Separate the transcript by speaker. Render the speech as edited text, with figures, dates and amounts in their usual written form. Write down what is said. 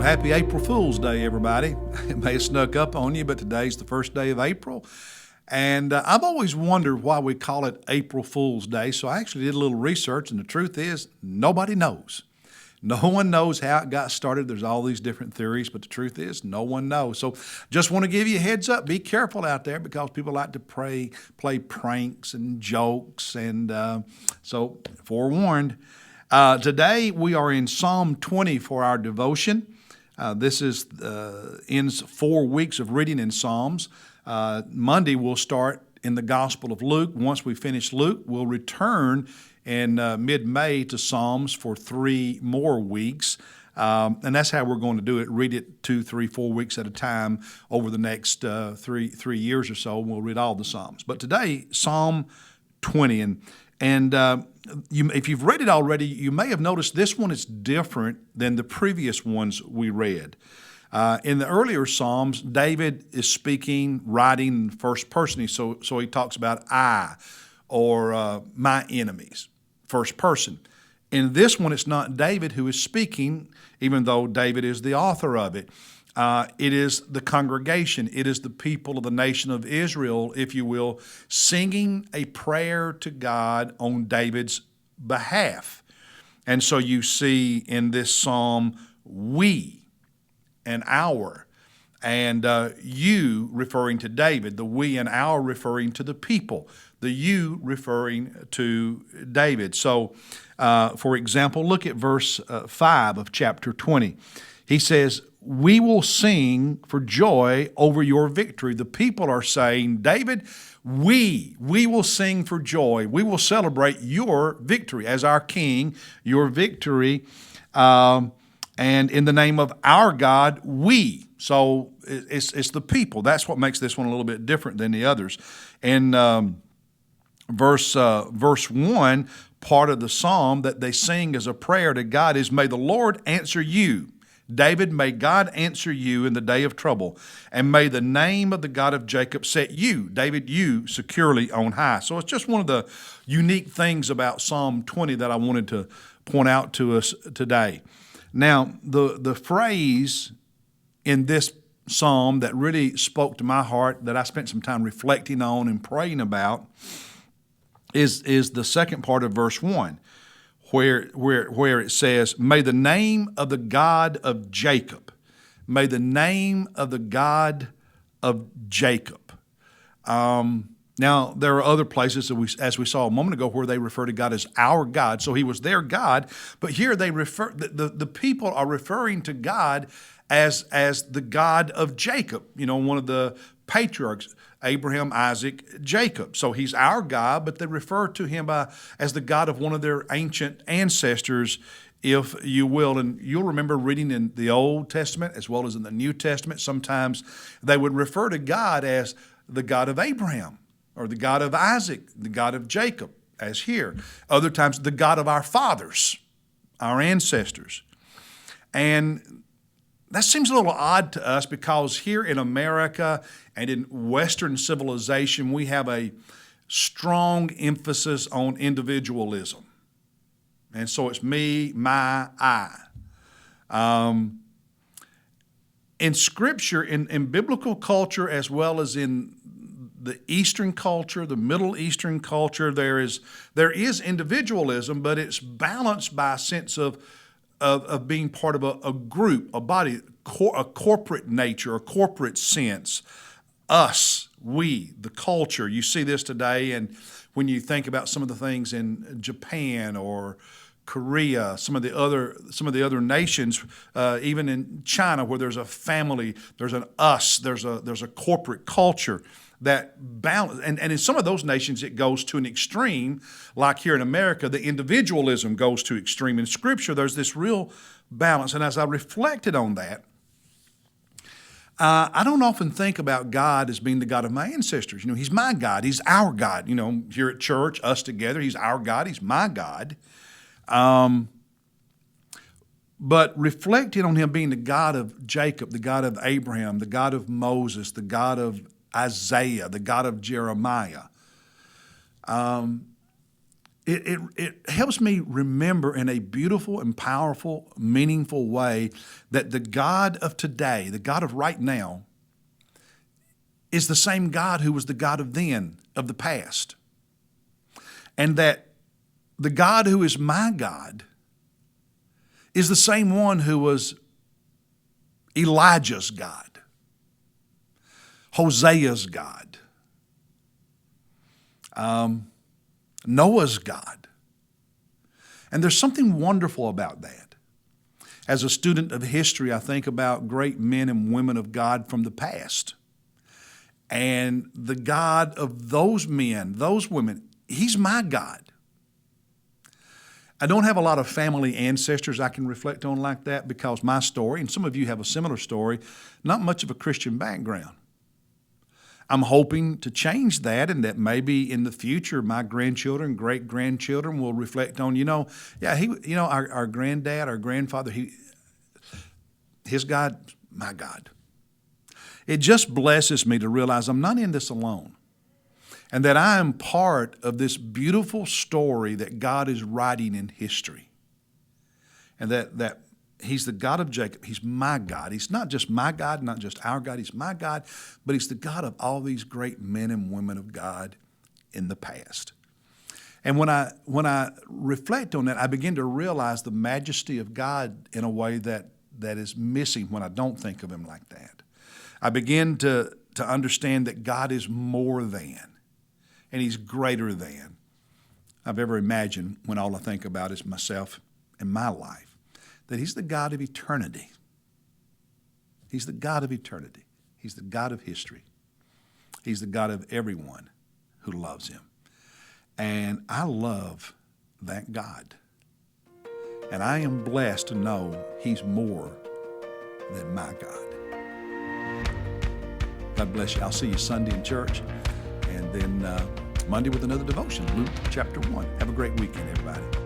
Speaker 1: Well, happy April Fool's Day, everybody. It may have snuck up on you, but today's the first day of April. And I've always wondered why we call it April Fool's Day, so I actually did a little research, and the truth is, nobody knows. No one knows how it got started. There's all these different theories, but the truth is, no one knows. So just want to give you a heads up. Be careful out there because people like to play pranks and jokes, and so forewarned. Today we are in Psalm 20 for our devotion. This ends 4 weeks of reading in Psalms. Monday we'll start in the Gospel of Luke. Once we finish Luke, we'll return in mid-May to Psalms for 3 more weeks. And that's how we're going to do it. Read it 2, 3, 4 weeks at a time over the next three years or so. We'll read all the Psalms. But today, Psalm 20. If you've read it already, you may have noticed this one is different than the previous ones we read. In the earlier Psalms, David is speaking, writing in first person. So he talks about I or my enemies, first person. In this one, it's not David who is speaking, even though David is the author of it. It is the congregation. It is the people of the nation of Israel, if you will, singing a prayer to God on David's behalf. And so you see in this psalm, we and our, and you referring to David, the we and our referring to the people, the you referring to David. So, for example, look at verse 5 of chapter 20. He says, we will sing for joy over your victory. The people are saying, David, we will sing for joy. We will celebrate your victory as our king, your victory. And in the name of our God, we. So it's the people. That's what makes this one a little bit different than the others. And verse 1, part of the psalm that they sing as a prayer to God is, may the Lord answer you. David, may God answer you in the day of trouble, and may the name of the God of Jacob set you, David, you securely on high. So it's just one of the unique things about Psalm 20 that I wanted to point out to us today. Now, the phrase in this psalm that really spoke to my heart, that I spent some time reflecting on and praying about, is the second part of verse 1. Where it says, may the name of the God of Jacob, may the name of the God of Jacob. Now, there are other places, that as we saw a moment ago, where they refer to God as our God. So he was their God, but here they refer, the people are referring to God as the God of Jacob, one of the patriarchs, Abraham, Isaac, Jacob. So he's our God, but they refer to him as the God of one of their ancient ancestors, if you will. And you'll remember reading in the Old Testament as well as in the New Testament, sometimes they would refer to God as the God of Abraham or the God of Isaac, the God of Jacob, as here. Other times, the God of our fathers, our ancestors. And that seems a little odd to us because here in America and in Western civilization, we have a strong emphasis on individualism. And so it's me, my, I. In Scripture, in biblical culture, as well as in the Eastern culture, the Middle Eastern culture, there is individualism, but it's balanced by a sense of being part of a group, a body, a corporate nature, a corporate sense. Us, we, the culture. You see this today, and when you think about some of the things in Japan or Korea, some of the other nations, even in China, where there's a family, there's an us, there's a corporate culture that balance, and in some of those nations it goes to an extreme, like here in America, the individualism goes to extreme. In Scripture, there's this real balance, and as I reflected on that, I don't often think about God as being the God of my ancestors. He's my God. He's our God. Here at church, us together, he's our God. He's my God. But reflecting on him being the God of Jacob, the God of Abraham, the God of Moses, the God of Isaiah, the God of Jeremiah, it helps me remember in a beautiful and powerful, meaningful way that the God of today, the God of right now, is the same God who was the God of then, of the past. And that the God who is my God is the same one who was Elijah's God, Hosea's God, Noah's God. And there's something wonderful about that. As a student of history, I think about great men and women of God from the past. And the God of those men, those women, He's my God. I don't have a lot of family ancestors I can reflect on like that because my story, and some of you have a similar story, not much of a Christian background. I'm hoping to change that, and that maybe in the future my grandchildren, great-grandchildren will reflect on, our granddad, our grandfather, his God, my God. It just blesses me to realize I'm not in this alone, and that I am part of this beautiful story that God is writing in history. And that He's the God of Jacob. He's my God. He's not just my God, not just our God. He's my God, but He's the God of all these great men and women of God in the past. And when I reflect on that, I begin to realize the majesty of God in a way that is missing when I don't think of Him like that. I begin to understand that God is more than, and He's greater than I've ever imagined when all I think about is myself and my life. That He's the God of eternity. He's the God of eternity. He's the God of history. He's the God of everyone who loves Him. And I love that God. And I am blessed to know He's more than my God. God bless you. I'll see you Sunday in church. And then Monday with another devotion, Luke chapter 1. Have a great weekend, everybody.